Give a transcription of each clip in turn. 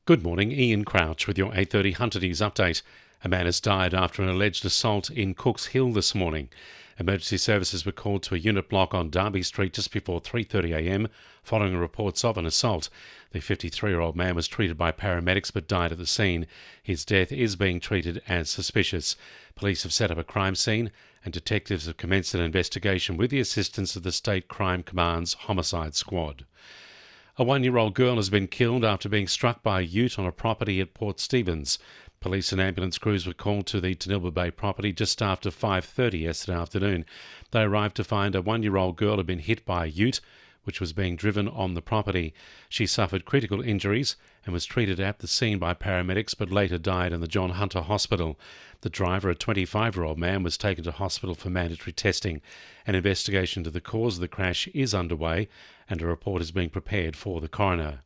Good morning, Ian Crouch with your 8:30 Hunter News update. A man has died after an alleged assault in Cooks Hill this morning. Emergency services were called to a unit block on Derby Street just before 3:30am following reports of an assault. The 53-year-old man was treated by paramedics but died at the scene. His death is being treated as suspicious. Police have set up a crime scene and detectives have commenced an investigation with the assistance of the State Crime Command's Homicide Squad. A 1-year-old girl has been killed after being struck by a ute on a property at Port Stephens. Police and ambulance crews were called to the Tanilba Bay property just after 5:30 yesterday afternoon. They arrived to find a 1-year-old girl had been hit by a ute, which was being driven on the property. She suffered critical injuries and was treated at the scene by paramedics but later died in the John Hunter Hospital. The driver, a 25-year-old man, was taken to hospital for mandatory testing. An investigation into the cause of the crash is underway and a report is being prepared for the coroner.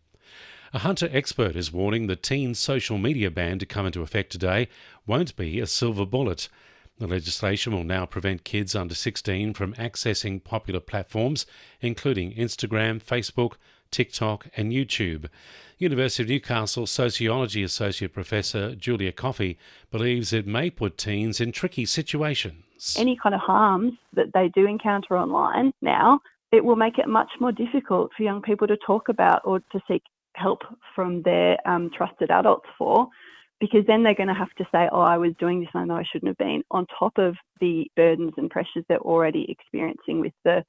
A Hunter expert is warning the teen social media ban to come into effect today won't be a silver bullet. The legislation will now prevent kids under 16 from accessing popular platforms, including Instagram, Facebook, TikTok and YouTube. University of Newcastle Sociology Associate Professor Julia Coffey believes it may put teens in tricky situations. Any kind of harms that they do encounter online now, it will make it much more difficult for young people to talk about or to seek help from their trusted adults for, because then they're going to have to say, oh, I was doing this and I know I shouldn't have been, on top of the burdens and pressures they're already experiencing with the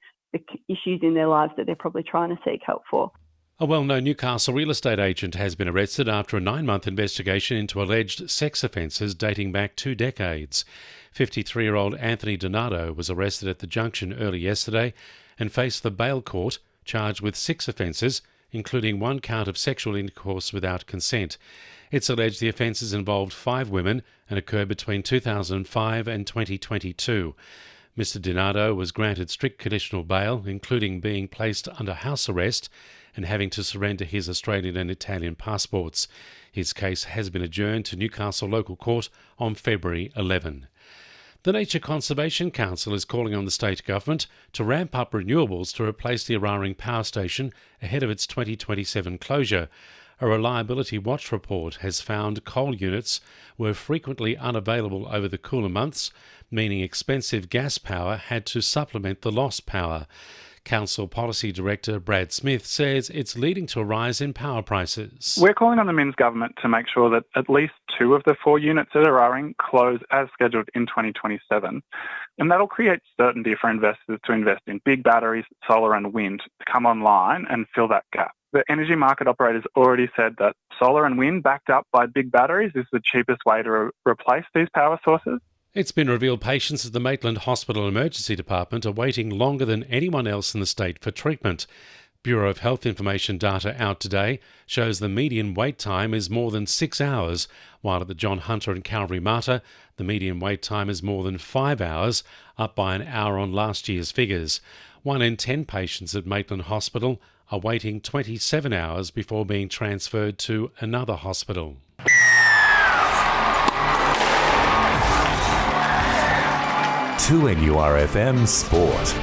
issues in their lives that they're probably trying to seek help for. A well-known Newcastle real estate agent has been arrested after a 9-month investigation into alleged sex offences dating back 2 decades. 53-year-old Anthony Donato was arrested at the Junction early yesterday and faced the bail court, charged with 6 offences, including 1 count of sexual intercourse without consent. It's alleged the offences involved 5 women and occurred between 2005 and 2022. Mr. Donato was granted strict conditional bail, including being placed under house arrest and having to surrender his Australian and Italian passports. His case has been adjourned to Newcastle Local Court on February 11. The Nature Conservation Council is calling on the state government to ramp up renewables to replace the Eraring power station ahead of its 2027 closure. A reliability watch report has found coal units were frequently unavailable over the cooler months, meaning expensive gas power had to supplement the lost power. Council Policy Director Brad Smith says it's leading to a rise in power prices. We're calling on the Minns government to make sure that at least 2 of the 4 units at Eraring close as scheduled in 2027. And that'll create certainty for investors to invest in big batteries, solar and wind to come online and fill that gap. The energy market operators already said that solar and wind backed up by big batteries is the cheapest way to replace these power sources. It's been revealed patients at the Maitland Hospital Emergency Department are waiting longer than anyone else in the state for treatment. Bureau of Health Information data out today shows the median wait time is more than 6 hours, while at the John Hunter and Calvary Mater, the median wait time is more than 5 hours, up by an hour on last year's figures. 1 in 10 patients at Maitland Hospital are waiting 27 hours before being transferred to another hospital. To NURFM Sport.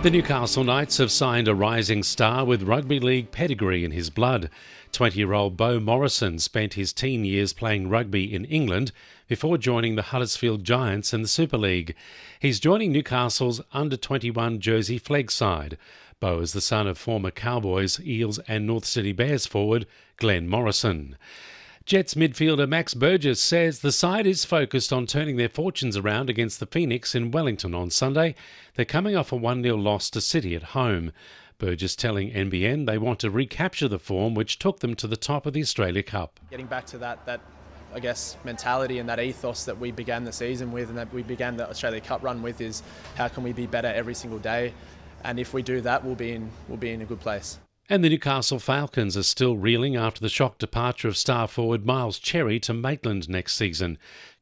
The Newcastle Knights have signed a rising star with rugby league pedigree in his blood. 20-year-old Beau Morrison spent his teen years playing rugby in England before joining the Huddersfield Giants in the Super League. He's joining Newcastle's under-21 Jersey Flegg side. Beau is the son of former Cowboys, Eels and North Sydney Bears forward Glenn Morrison. Jets midfielder Max Burgess says the side is focused on turning their fortunes around against the Phoenix in Wellington on Sunday. They're coming off a 1-0 loss to City at home. Burgess telling NBN they want to recapture the form which took them to the top of the Australia Cup. Getting back to that I guess, mentality and that ethos that we began the season with and that we began the Australia Cup run with is how can we be better every single day? And if we do that, we'll be in a good place. And the Newcastle Falcons are still reeling after the shock departure of star forward Miles Cherry to Maitland next season.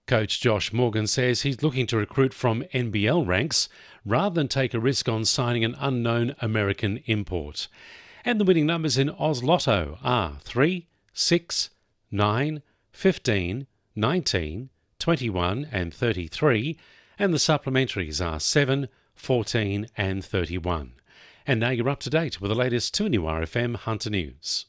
Coach Josh Morgan says he's looking to recruit from NBL ranks rather than take a risk on signing an unknown American import. And the winning numbers in Oz Lotto are 3, 6, 9, 15, 19, 21 and 33, and the supplementaries are 7, 14 and 31. And now you're up to date with the latest 2NURFM Hunter News.